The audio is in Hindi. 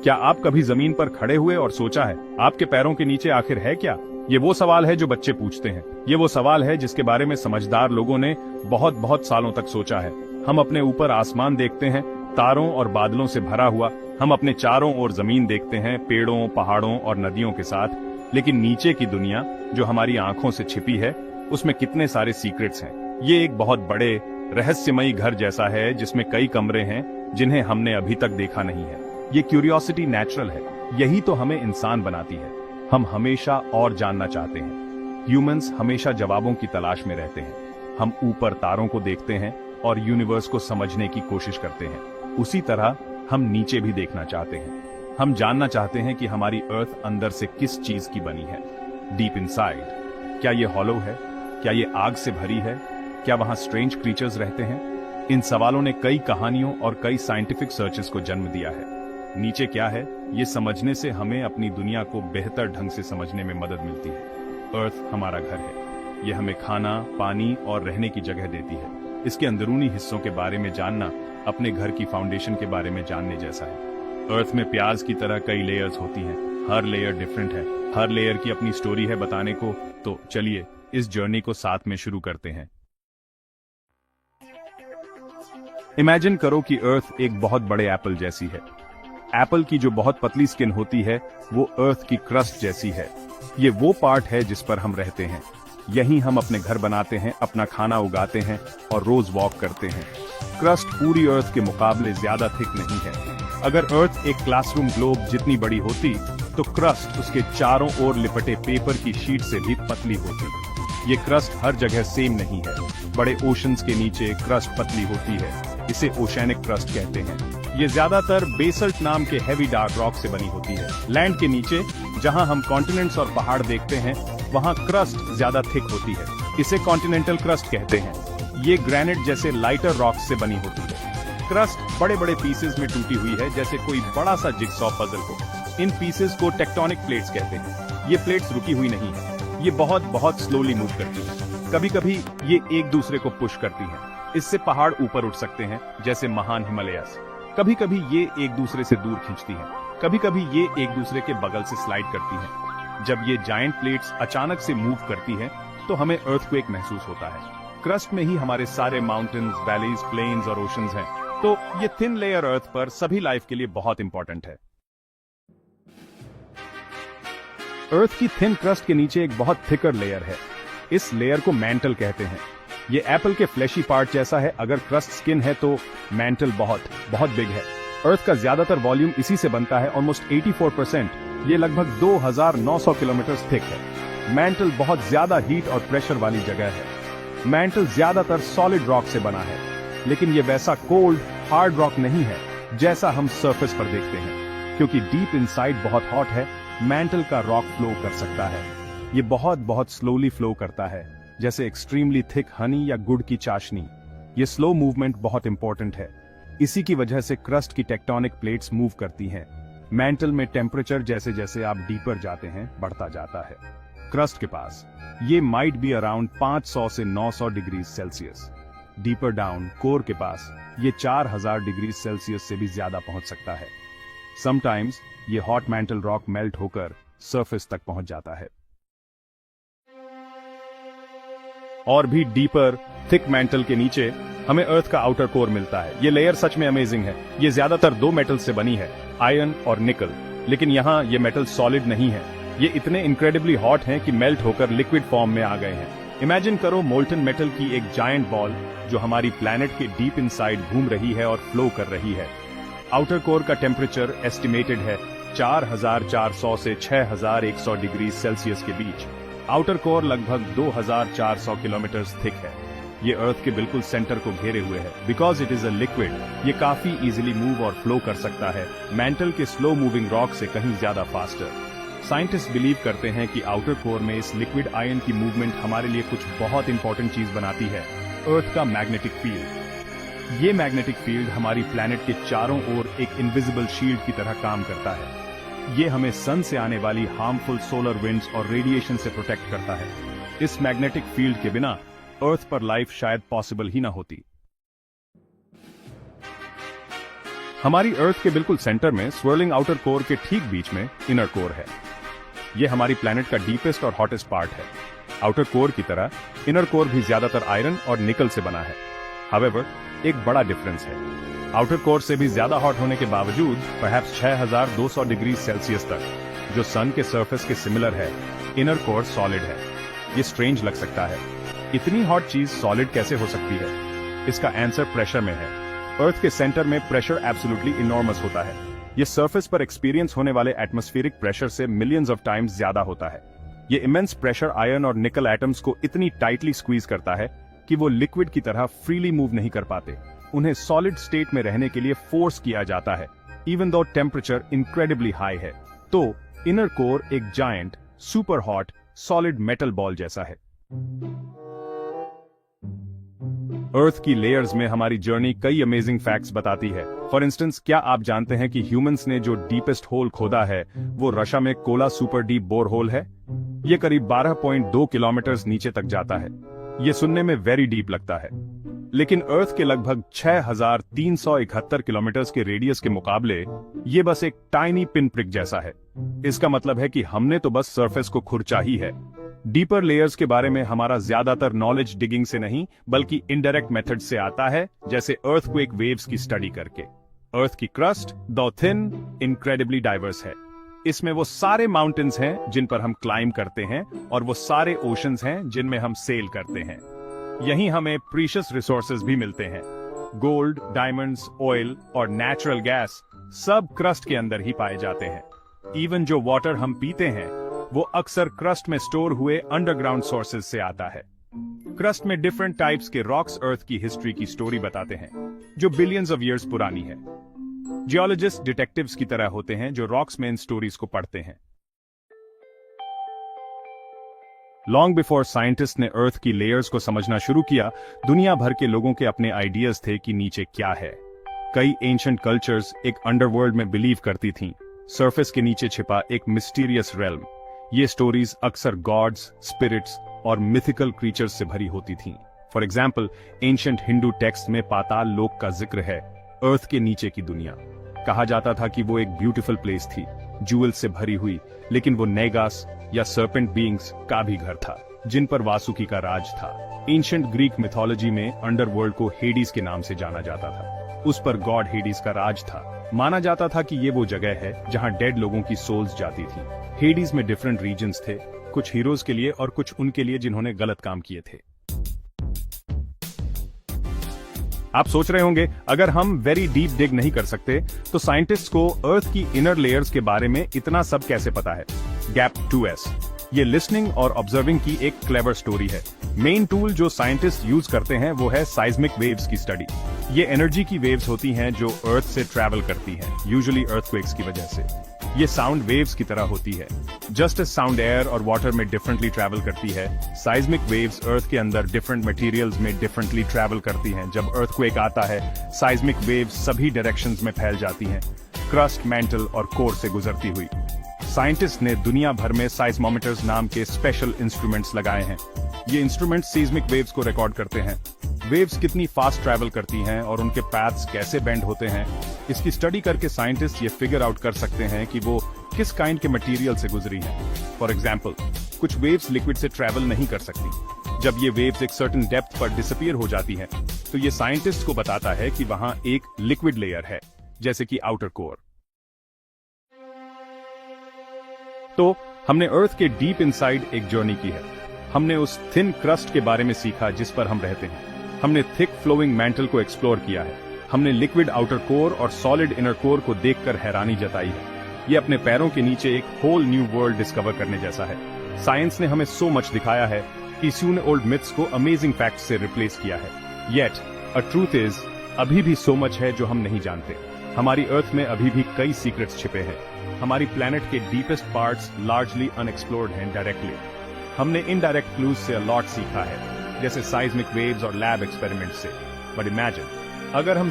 क्या आप कभी जमीन पर खड़े हुए और सोचा है आपके पैरों के नीचे आखिर है क्या? ये वो सवाल है जो बच्चे पूछते हैं। ये वो सवाल है जिसके बारे में समझदार लोगों ने बहुत बहुत सालों तक सोचा है। हम अपने ऊपर आसमान देखते हैं, तारों और बादलों से भरा हुआ। हम अपने चारों ओर जमीन देखते हैं, पेड़ों, पहाड़ों और नदियों के साथ। लेकिन नीचे की दुनिया जो हमारी आंखों से छिपी है, उसमें कितने सारे सीक्रेट्स हैं। ये एक बहुत बड़े रहस्यमयी घर जैसा है जिसमें कई कमरे हैं जिन्हें हमने अभी तक देखा नहीं है। ये क्यूरियोसिटी नेचुरल है, यही तो हमें इंसान बनाती है। हम हमेशा और जानना चाहते हैं। ह्यूमंस हमेशा जवाबों की तलाश में रहते हैं। हम ऊपर तारों को देखते हैं और यूनिवर्स को समझने की कोशिश करते हैं। उसी तरह हम नीचे भी देखना चाहते हैं। हम जानना चाहते हैं कि हमारी अर्थ अंदर से किस चीज की बनी है। डीप इनसाइड, क्या ये हॉलो है? क्या ये आग से भरी है? क्या वहां स्ट्रेंज क्रीचर्स रहते हैं? इन सवालों ने कई कहानियों और कई साइंटिफिक सर्चेस को जन्म दिया है। नीचे क्या है, ये समझने से हमें अपनी दुनिया को बेहतर ढंग से समझने में मदद मिलती है। अर्थ हमारा घर है। ये हमें खाना, पानी और रहने की जगह देती है। इसके अंदरूनी हिस्सों के बारे में जानना अपने घर की फाउंडेशन के बारे में जानने जैसा है। अर्थ में प्याज की तरह कई लेयर्स होती हैं। हर लेयर डिफरेंट है। हर लेयर की अपनी स्टोरी है बताने को। तो चलिए इस जर्नी को साथ में शुरू करते हैं। इमेजिन करो कि अर्थ एक बहुत बड़े एप्पल जैसी है। एप्पल की जो बहुत पतली स्किन होती है वो अर्थ की क्रस्ट जैसी है। ये वो पार्ट है जिस पर हम रहते हैं। यहीं हम अपने घर बनाते हैं, अपना खाना उगाते हैं और रोज वॉक करते हैं। क्रस्ट पूरी अर्थ के मुकाबले ज्यादा थिक नहीं है। अगर अर्थ एक क्लासरूम ग्लोब जितनी बड़ी होती तो क्रस्ट उसके चारों ओर लिपटे पेपर की शीट से भी पतली होती। ये क्रस्ट हर जगह सेम नहीं है। बड़े ओशंस के नीचे क्रस्ट पतली होती है। इसे ओशैनिक क्रस्ट कहते हैं। ये ज्यादातर बेसल्ट नाम के हैवी डार्क रॉक से बनी होती है। लैंड के नीचे जहां हम कॉन्टिनेंट्स और पहाड़ देखते हैं वहां क्रस्ट ज्यादा थिक होती है। इसे कॉन्टिनेंटल क्रस्ट कहते हैं। ये ग्रेनाइट जैसे लाइटर रॉक्स से बनी होती है। क्रस्ट बड़े बड़े पीसेस में टूटी हुई है, जैसे कोई बड़ा सा जिगसॉ पजल हो। इन पीसेस को टेक्टोनिक प्लेट्स कहते हैं। ये प्लेट्स रुकी हुई नहीं है। ये बहुत बहुत स्लोली मूव करती है। कभी कभी ये एक दूसरे को पुश करती हैं। इससे पहाड़ ऊपर उठ सकते हैं, जैसे महान हिमालयस। कभी कभी ये एक दूसरे से दूर खींचती हैं। कभी कभी ये एक दूसरे के बगल से स्लाइड करती हैं। जब ये जायंट प्लेट्स अचानक से मूव करती हैं, तो हमें अर्थक्वेक महसूस होता है। क्रस्ट में ही हमारे सारे माउंटेन्स, वैलीज, प्लेन्स और ओशंस हैं। तो ये थिन लेयर अर्थ पर सभी लाइफ के लिए बहुत इंपॉर्टेंट है। अर्थ की थिन क्रस्ट के नीचे एक बहुत थिकर लेयर है। इस लेयर को मैंटल कहते हैं। ये एप्पल के फ्लैशी पार्ट जैसा है। अगर क्रस्ट स्किन है तो मैंटल बहुत बहुत बिग है। अर्थ का ज्यादातर वॉल्यूम इसी से बनता है, ऑलमोस्ट 84%। ये लगभग 2900 किलोमीटर थिक है। मैंटल बहुत ज्यादा हीट और प्रेशर वाली जगह है। मैंटल ज्यादातर सॉलिड रॉक से बना है, लेकिन ये वैसा कोल्ड हार्ड रॉक नहीं है जैसा हम सरफेस पर देखते हैं। क्योंकि डीप इनसाइड बहुत हॉट है, मैंटल का रॉक फ्लो कर सकता है। ये बहुत बहुत स्लोली फ्लो करता है, जैसे एक्सट्रीमली थिक हनी या गुड़ की चाशनी। ये स्लो मूवमेंट बहुत इंपॉर्टेंट है। इसी की वजह से क्रस्ट की टेक्टोनिक प्लेट्स मूव करती हैं। मैंटल में टेम्परेचर जैसे जैसे आप डीपर जाते हैं बढ़ता जाता है। क्रस्ट के पास ये माइट बी अराउंड 500 से 900 degree Celsius. Deeper down core के पास ये 4000 डिग्री सेल्सियस से भी ज्यादा पहुंच सकता है। समटाइम्स ये हॉट मैंटल रॉक मेल्ट होकर सरफेस तक पहुंच जाता है। और भी डीपर थिक मैंटल के नीचे हमें अर्थ का आउटर कोर मिलता है। ये लेयर सच में अमेजिंग है। ये ज्यादातर दो मेटल से बनी है, आयरन और निकल। लेकिन यहाँ ये मेटल सॉलिड नहीं है। ये इतने इनक्रेडिबली हॉट हैं कि मेल्ट होकर लिक्विड फॉर्म में आ गए हैं। इमेजिन करो मोल्टन मेटल की एक जायंट बॉल जो हमारी प्लैनेट के डीप इनसाइड घूम रही है और फ्लो कर रही है। आउटर कोर का टेम्परेचर एस्टिमेटेड है 4400 से 6100 डिग्री सेल्सियस के बीच। आउटर कोर लगभग 2400 किलोमीटर थिक है। ये अर्थ के बिल्कुल सेंटर को घेरे हुए है। Because it is a liquid, ये काफी इजीली मूव और फ्लो कर सकता है, मैंटल के स्लो मूविंग रॉक से कहीं ज्यादा फास्टर। साइंटिस्ट बिलीव करते हैं कि आउटर कोर में इस लिक्विड आयन की मूवमेंट हमारे लिए कुछ बहुत इंपॉर्टेंट चीज बनाती है, अर्थ का मैग्नेटिक फील्ड। ये मैग्नेटिक फील्ड हमारी प्लैनेट के चारों ओर एक इनविजिबल शील्ड की तरह काम करता है। ये हमें सन से आने वाली हार्मफुल सोलर विंड्स और रेडिएशन से प्रोटेक्ट करता है। इस मैग्नेटिक फील्ड के बिना अर्थ पर लाइफ शायद पॉसिबल ही ना होती। हमारी अर्थ के बिल्कुल सेंटर में स्वर्लिंग आउटर कोर के ठीक बीच में इनर कोर है। यह हमारी प्लैनेट का डीपेस्ट और हॉटेस्ट पार्ट है। आउटर कोर की तरह इनर कोर भी ज्यादातर आयरन और निकल से बना है। हावेवर, एक बड़ा डिफरेंस है। आउटर कोर से भी ज्यादा हॉट होने के बावजूद परहैप्स 6200 डिग्री सेल्सियस तक, जो सन के सरफेस के सिमिलर है, इनर कोर सॉलिड है। ये स्ट्रेंज लग सकता है, इतनी हॉट चीज सॉलिड कैसे हो सकती है? इसका आंसर प्रेशर में है। अर्थ के सेंटर में प्रेशर एब्सोल्युटली इनॉर्मस होता है। ये सरफेस पर एक्सपीरियंस होने वाले एटमॉस्फेरिक प्रेशर से मिलियंस ऑफ टाइम्स ज्यादा होता है। ये इमेंस प्रेशर आयरन और निकल एटम्स को इतनी टाइटली स्क्वीज करता है कि वो लिक्विड की तरह फ्रीली मूव नहीं कर पाते। उन्हें सॉलिड स्टेट में रहने के लिए फोर्स किया जाता है, even though temperature incredibly high है। तो इनर कोर एक giant super hot solid metal ball जैसा है। अर्थ की लेयर्स में हमारी जर्नी कई अमेजिंग फैक्ट्स बताती है। फॉर इंस्टेंस, क्या आप जानते हैं कि ह्यूमंस ने जो डीपेस्ट होल खोदा है वो रशिया में Kola super deep bore hole है? ये करीब 12.2 किलोमीटर नीचे तक जाता है। ये सुनने में वेरी डीप लगता है, लेकिन अर्थ के लगभग 6371 किलोमीटर के रेडियस के मुकाबले ये बस एक टाइनी पिन प्रिक जैसा है। इसका मतलब है कि हमने तो बस सरफेस को खुरचा ही है। डीपर लेयर्स के बारे में हमारा ज्यादातर नॉलेज डिगिंग से नहीं बल्कि इनडायरेक्ट मेथड से आता है, जैसे अर्थक्वेक वेव्स की स्टडी करके। अर्थ की क्रस्ट दो थिन इनक्रेडिबली डाइवर्स है। इसमें वो सारे माउंटेन्स हैं जिन पर हम क्लाइंब करते हैं और वो सारे ओशंस हैं जिनमें हम सेल करते हैं। यहीं हमें प्रीशियस रिसोर्सेज भी मिलते हैं। गोल्ड, डायमंड्स, ऑयल और नेचुरल गैस सब क्रस्ट के अंदर ही पाए जाते हैं। इवन जो वाटर हम पीते हैं वो अक्सर क्रस्ट में स्टोर हुए अंडरग्राउंड सोर्सेज से आता है। क्रस्ट में डिफरेंट टाइप्स के रॉक्स अर्थ की हिस्ट्री की स्टोरी बताते हैं, जो बिलियंस ऑफ ईयर्स पुरानी है। जियोलॉजिस्ट डिटेक्टिव्स की तरह होते हैं जो रॉक्स में इन स्टोरीज को पढ़ते हैं। लॉन्ग बिफोर साइंटिस्ट ने अर्थ की लेयर्स को समझना शुरू किया, दुनिया भर के लोगों के अपने आइडियाज थे कि नीचे क्या है। कई एंशिएंट कल्चर्स एक अंडरवर्ल्ड में बिलीव करती थीं, सरफेस के नीचे छिपा एक मिस्टीरियस रेल्म। ये स्टोरीज अक्सर गॉड्स, स्पिरिट्स और मिथिकल क्रीचर्स से भरी होती थीं। For example, ancient Hindu text में पाताल लोक का जिक्र है, अर्थ के नीचे की दुनिया। कहा जाता था कि वो एक ब्यूटीफुल प्लेस थी, जूएल से भरी हुई, लेकिन वो नेगास या सर्पेंट बीइंग्स का भी घर था, जिन पर वासुकी का राज था। एंशिएंट ग्रीक मिथोलॉजी में अंडरवर्ल्ड को हेडीज के नाम से जाना जाता था। उस पर गॉड हेडीज का राज था। माना जाता था कि ये वो जगह है जहां डेड लोगों की सोल्स जाती थी। हेडीज में डिफरेंट रीजन्स थे, कुछ हीरोज के लिए और कुछ उनके लिए जिन्होंने गलत काम किए थे। आप सोच रहे होंगे, अगर हम वेरी डीप डिग नहीं कर सकते तो साइंटिस्ट्स को अर्थ की इनर लेयर्स के बारे में इतना सब कैसे पता है? गैप 2S ये लिसनिंग और ऑब्जर्विंग की एक क्लेवर स्टोरी है। मेन टूल जो साइंटिस्ट यूज करते हैं वो है साइज्मिक वेव्स की स्टडी। ये एनर्जी की वेव्स होती हैं जो अर्थ से ट्रैवल करती हैं, यूजुअली अर्थक्वेक्स की वजह से। ये साउंड वेव्स की तरह होती है। जस्ट एज साउंड एयर और वाटर में डिफरेंटली ट्रैवल करती है, साइज्मिक वेव्स अर्थ के अंदर डिफरेंट मटेरियल्स में डिफरेंटली ट्रैवल करती हैं। जब अर्थक्वेक आता है, साइज्मिक वेव्स सभी डायरेक्शंस में फैल जाती हैं, क्रस्ट, मैंटल और कोर से गुजरती हुई। साइंटिस्ट ने दुनिया भर में साइज्मोमीटर्स नाम के स्पेशल इंस्ट्रूमेंट्स लगाए हैं। ये इंस्ट्रूमेंट्स सीज्मिक वेव्स को रिकॉर्ड करते हैं। वेव्स कितनी फास्ट ट्रैवल करती हैं और उनके पैथ्स कैसे बेंड होते हैं, इसकी स्टडी करके साइंटिस्ट ये फिगर आउट कर सकते हैं कि वो किस काइंड के मटेरियल से गुजरी हैं। फॉर एग्जांपल, कुछ वेव्स लिक्विड से ट्रैवल नहीं कर सकती। जब ये वेव्स एक सर्टेन डेप्थ पर डिसअपीयर हो जाती हैं, तो ये साइंटिस्ट को बताता है कि वहां एक लिक्विड लेयर है, जैसे कि आउटर कोर। तो हमने अर्थ के डीप इनसाइड एक जर्नी की है। हमने उस थिन क्रस्ट के बारे में सीखा जिस पर हम रहते हैं। हमने थिक फ्लोइंग मैंटल को एक्सप्लोर किया है। हमने लिक्विड आउटर कोर और सॉलिड इनर कोर को देखकर हैरानी जताई है। ये अपने पैरों के नीचे एक होल न्यू वर्ल्ड डिस्कवर करने जैसा है। साइंस ने हमें सो मच दिखाया है कि इसी ने ओल्ड मिथ्स को अमेजिंग फैक्ट्स से रिप्लेस किया है। येट अ ट्रूथ इज, अभी भी सो मच है जो हम नहीं जानते। हमारी अर्थ में अभी भी कई सीक्रेट्स छिपे हैं। हमारी प्लैनेट के डीपेस्ट पार्ट्स लार्जली अनएक्सप्लोर्ड हैं डायरेक्टली। हमने इनडायरेक्ट क्लूज से अलॉट सीखा है, जैसे साइज्मिक वेव्स और लैब एक्सपेरिमेंट्स से। बट इमेजिन, अगर हम